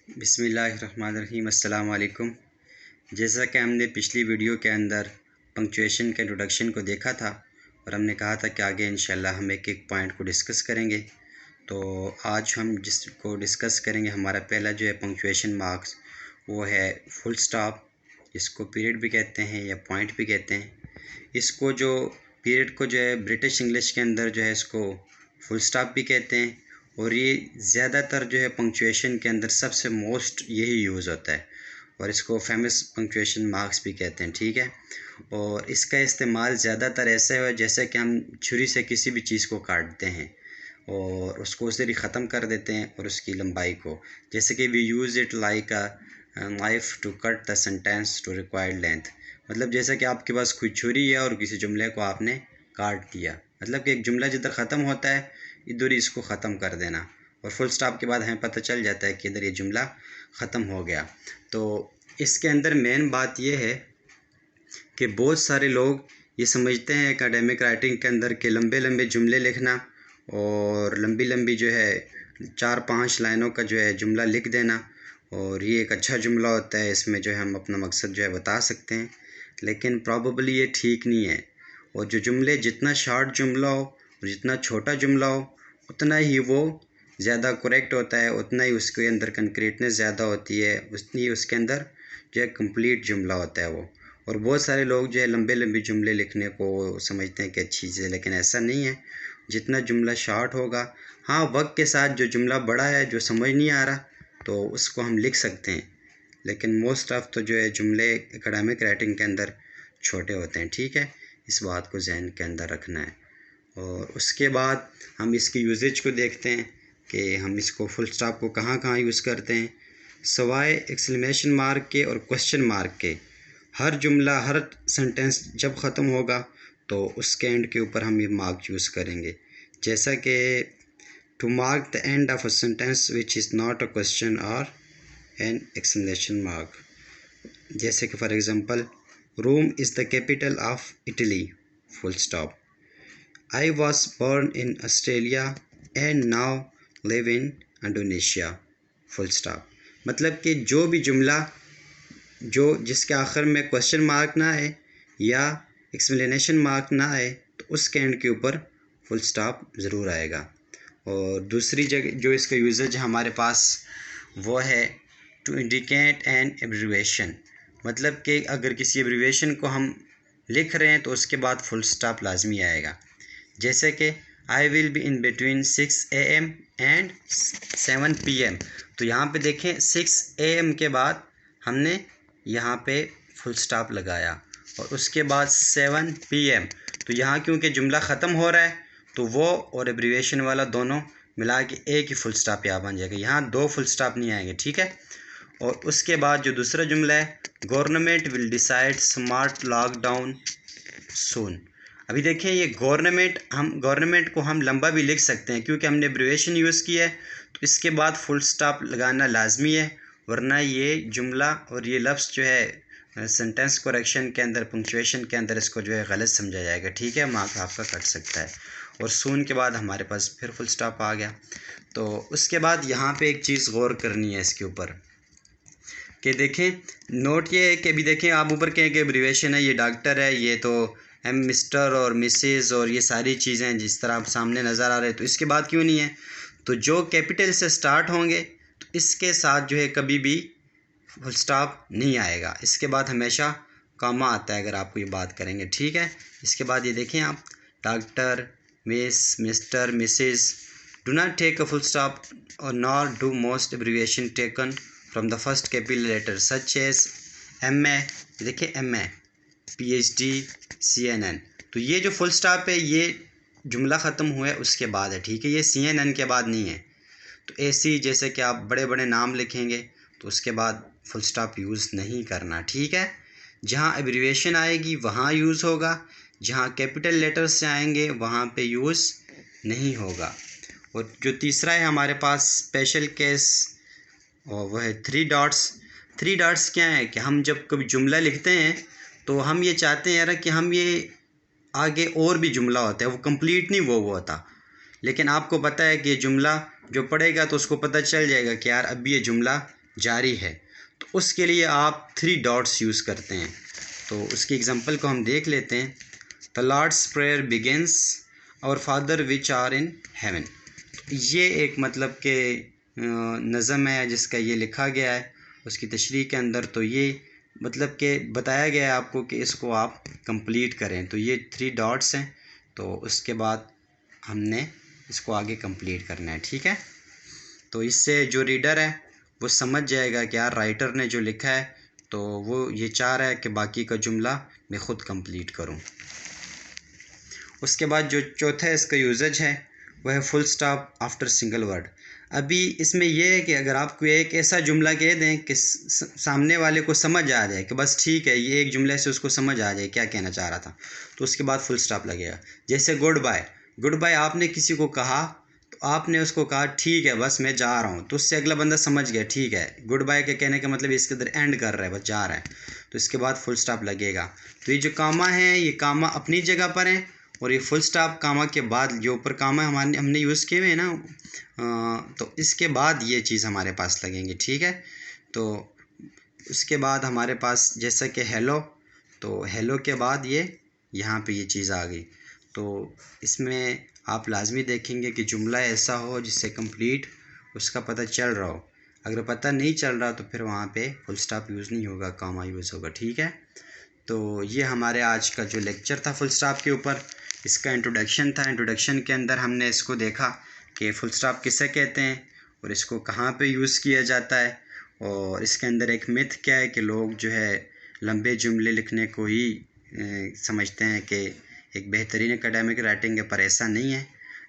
बिस्मिल्लाहिर्रहमानिर्रहीम अस्सलाम वालेकुम। जैसा कि हमने पिछली वीडियो के अंदर पंक्चुएशन के इंट्रोडक्शन को देखा था और हमने कहा था कि आगे इंशाल्लाह हम एक एक पॉइंट को डिस्कस करेंगे। तो आज हम जिसको डिस्कस करेंगे, हमारा पहला जो है पंक्चुएशन मार्क्स, वो है फुल स्टॉप। इसको पीरियड भी कहते हैं या पॉइंट भी कहते हैं। इसको जो पीरियड को जो है ब्रिटिश इंग्लिश के अंदर जो है इसको फुल स्टॉप भी कहते हैं और ये ज़्यादातर जो है पंक्चुएशन के अंदर सबसे मोस्ट यही यूज़ होता है और इसको फेमस पंक्चुएशन मार्क्स भी कहते हैं। ठीक है, और इसका इस्तेमाल ज़्यादातर ऐसे है जैसे कि हम छुरी से किसी भी चीज़ को काटते हैं और उसको उसी तरह ख़त्म कर देते हैं और उसकी लंबाई को, जैसे कि we use it like a knife to cut the sentence to required length. मतलब जैसे कि आपके पास कोई छुरी है और किसी जुमले को आपने काट दिया, मतलब कि एक जुमला जिधर ख़त्म होता है इधर ही इसको ख़त्म कर देना और फुल स्टॉप के बाद हमें पता चल जाता है कि इधर ये जुमला ख़त्म हो गया। तो इसके अंदर मेन बात यह है कि बहुत सारे लोग ये समझते हैं एकेडमिक राइटिंग के अंदर कि लंबे लंबे जुमले लिखना और लंबी लंबी जो है 4-5 लाइनों का जो है जुमला लिख देना और ये एक अच्छा जुमला होता है, इसमें जो है हम अपना मकसद जो है बता सकते हैं। लेकिन प्रॉबली ये ठीक नहीं है और जो जुमले जितना शॉर्ट जुमला हो और जितना छोटा जुमला हो उतना ही वो ज़्यादा करेक्ट होता है, उतना ही उसके अंदर कंक्रीटनेस ज़्यादा होती है, उतनी ही उसके अंदर जो है कंप्लीट जुमला होता है वो। और बहुत सारे लोग जो है लंबे लंबे जुमले लिखने को समझते हैं कि अच्छी चीज़ है, लेकिन ऐसा नहीं है। जितना जुमला शॉर्ट होगा, हाँ वक्त के साथ जो जुमला बड़ा है जो समझ नहीं आ रहा तो उसको हम लिख सकते हैं, लेकिन मोस्ट ऑफ तो जो है जुमले एकेडमिक राइटिंग के अंदर छोटे होते हैं। ठीक है, इस बात को जहन के अंदर रखना है। और उसके बाद हम इसकी यूजेज को देखते हैं कि हम इसको फुल स्टॉप को कहाँ कहाँ यूज़ करते हैं। सवाए एक्सक्लेमेशन मार्क के और क्वेश्चन मार्क के, हर जुमला हर सेंटेंस जब ख़त्म होगा तो उसके एंड के ऊपर हम ये मार्क यूज़ करेंगे, जैसा कि to mark the end of a sentence which is not a question और एन एक्सक्लेमेशन मार्क। जैसे कि for example, Rome is the capital of Italy, full stop. I was born in Australia and now live in Indonesia, full stop. मतलब कि जो भी जुमला जो जिसके आखिर में क्वेश्चन मार्क ना आए या एक्सप्लेनेशन मार्क ना आए तो उसके एंड के ऊपर फुल स्टॉप ज़रूर आएगा। और दूसरी जगह जो इसका यूजेज हमारे पास वो है टू इंडिकेट एन एब्रीवेशन। मतलब कि अगर किसी एब्रीवेशन को हम लिख रहे हैं तो उसके बाद फुल स्टॉप लाजमी आएगा, जैसे कि I will be in between 6 AM and 7 PM। तो यहाँ पे देखें 6 AM के बाद हमने यहाँ पे फुल स्टॉप लगाया और उसके बाद 7 PM। तो यहाँ क्योंकि जुमला ख़त्म हो रहा है तो वो और एब्रीवेशन वाला दोनों मिला के एक ही फुल स्टॉप यहाँ बन जाएगा, यहाँ दो फुल स्टॉप नहीं आएंगे। ठीक है, और उसके बाद जो दूसरा जुमला है, government will decide smart lockdown soon. अभी देखें ये गवर्नमेंट को हम लंबा भी लिख सकते हैं क्योंकि हमने एब्रीवेशन यूज़ किया है, तो इसके बाद फुल स्टॉप लगाना लाजमी है, वरना ये जुमला और ये लफ्ज़ जो है सेंटेंस करेक्शन के अंदर पंक्चुएशन के अंदर इसको जो है गलत समझा जाएगा। ठीक है, मार्क आपका कट सकता है। और सून के बाद हमारे पास फिर फुल स्टॉप आ गया। तो उसके बाद यहाँ पे एक चीज़ गौर करनी है इसके ऊपर कि देखें, नोट ये है कि अभी देखें आप ऊपर के एब्रीवेशन है, ये डॉक्टर है, ये तो मिस्टर और मिसेस और ये सारी चीज़ें जिस तरह आप सामने नज़र आ रहे हैं, तो इसके बाद क्यों नहीं है? तो जो कैपिटल से स्टार्ट होंगे तो इसके साथ जो है कभी भी फुल स्टॉप नहीं आएगा, इसके बाद हमेशा कॉमा आता है अगर आपको ये बात करेंगे। ठीक है, इसके बाद ये देखें आप, doctor, miss, mister, Mrs, do not take a full stop और nor do most abbreviation taken from the first capital letter such as MA। देखिए MA, PhD, CNN। तो ये जो फुल स्टॉप है ये जुमला ख़त्म हुआ है उसके बाद है। ठीक है, ये CNN के बाद नहीं है। तो ऐसी जैसे कि आप बड़े बड़े नाम लिखेंगे तो उसके बाद फुल स्टॉप यूज़ नहीं करना। ठीक है, जहाँ एब्रीविएशन आएगी वहाँ यूज़ होगा, जहाँ कैपिटल लेटर्स से आएंगे वहाँ पे यूज़ नहीं होगा। और जो तीसरा है हमारे पास स्पेशल केस, और वह है 3 डॉट्स। 3 डॉट्स क्या है कि हम जब कभी जुमला लिखते हैं तो हम ये चाहते हैं यार कि हम ये आगे और भी जुमला होता है वो कंप्लीट नहीं वो होता, लेकिन आपको पता है कि ये जुमला जो पढ़ेगा तो उसको पता चल जाएगा कि यार अभी ये जुमला जारी है, तो उसके लिए आप 3 डॉट्स यूज़ करते हैं। तो उसकी एग्ज़ाम्पल को हम देख लेते हैं। The Lord's prayer begins our father which are in heaven. ये एक मतलब के नज़म है जिसका ये लिखा गया है उसकी तशरीह के अंदर। तो ये मतलब कि बताया गया है आपको कि इसको आप कंप्लीट करें। तो ये 3 डॉट्स हैं, तो उसके बाद हमने इसको आगे कंप्लीट करना है, ठीक है। तो इससे जो रीडर है वो समझ जाएगा कि यार राइटर ने जो लिखा है तो वो ये चाह रहा है कि बाकी का जुमला मैं ख़ुद कंप्लीट करूं। उसके बाद जो चौथा इसका यूजेज है वह है full stop after single word. अभी इसमें यह है कि अगर आपको एक ऐसा जुमला कह दें कि सामने वाले को समझ आ जाए कि बस ठीक है, ये एक जुमले से उसको समझ आ जाए क्या कहना चाह रहा था, तो उसके बाद फुल स्टॉप लगेगा। जैसे गुड बाय, गुड बाय आपने किसी को कहा तो आपने उसको कहा ठीक है बस मैं जा रहा हूँ, तो उससे अगला बंदा समझ गया ठीक है गुड बाय के कहने का मतलब इसके अंदर एंड कर रहा है, बस जा रहा है, तो इसके बाद फुल स्टॉप लगेगा। तो ये जो कामा है ये कामा अपनी जगह पर है, और ये फुल स्टॉप कामा के बाद जो ऊपर कामा हमने यूज़ किए हुए हैं ना, तो इसके बाद ये चीज़ हमारे पास लगेंगे, ठीक है। तो उसके बाद हमारे पास जैसा कि हेलो, तो हेलो के बाद ये यहाँ पे ये चीज़ आ गई। तो इसमें आप लाजमी देखेंगे कि जुमला ऐसा हो जिससे कंप्लीट उसका पता चल रहा हो। अगर पता नहीं चल रहा तो फिर वहाँ पे फुल स्टॉप यूज़ नहीं होगा, कामा यूज़ होगा, ठीक है। तो ये हमारे आज का जो लेक्चर था फुल स्टॉप के ऊपर, इसका इंट्रोडक्शन था। इंट्रोडक्शन के अंदर हमने इसको देखा कि फुल स्टॉप किसे कहते हैं और इसको कहाँ पे यूज़ किया जाता है, और इसके अंदर एक मिथ क्या है कि लोग जो है लंबे जुमले लिखने को ही समझते हैं कि एक बेहतरीन एकेडमिक राइटिंग है, पर ऐसा नहीं है।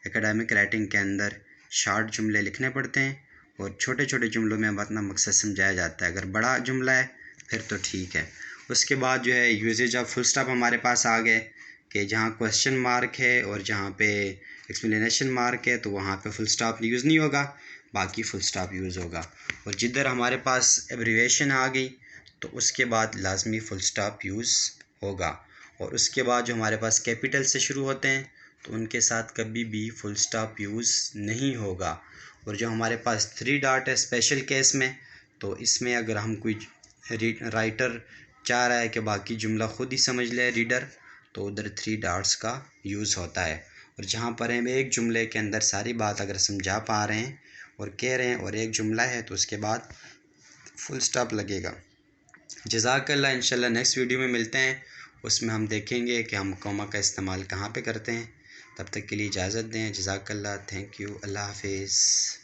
एकेडमिक राइटिंग के अंदर शॉर्ट जुमले लिखने पड़ते हैं और छोटे छोटे जुमलों में अपना मकसद समझाया जाता है। अगर बड़ा जुमला है फिर तो ठीक है। उसके बाद जो है यूजेज ऑफ फुल स्टॉप हमारे पास आ गए कि जहाँ क्वेश्चन मार्क है और जहाँ पे एक्सप्लेनेशन मार्क है तो वहाँ पे फुल स्टॉप यूज़ नहीं होगा, बाकी फुल स्टॉप यूज़ होगा। और जिधर हमारे पास एब्रीविएशन आ गई तो उसके बाद लाजमी फुल स्टॉप यूज़ होगा। और उसके बाद जो हमारे पास कैपिटल से शुरू होते हैं तो उनके साथ कभी भी फुल स्टॉप यूज़ नहीं होगा। और जो हमारे पास 3 डॉट है स्पेशल केस में, तो इसमें अगर हम कोई राइटर चाह रहा है कि बाकी जुमला ख़ुद ही समझ ले रीडर, तो उधर 3 डॉट्स का यूज़ होता है। और जहाँ पर हम एक जुमले के अंदर सारी बात अगर समझा पा रहे हैं और कह रहे हैं और एक जुमला है तो उसके बाद फुल स्टॉप लगेगा। जज़ाकल्लाह। इंशाल्लाह नेक्स्ट वीडियो में मिलते हैं, उसमें हम देखेंगे कि हम कॉमा का इस्तेमाल कहाँ पे करते हैं। तब तक के लिए इजाज़त दें। जज़ाकल्लाह, थैंक यू, अल्लाह हाफिज़।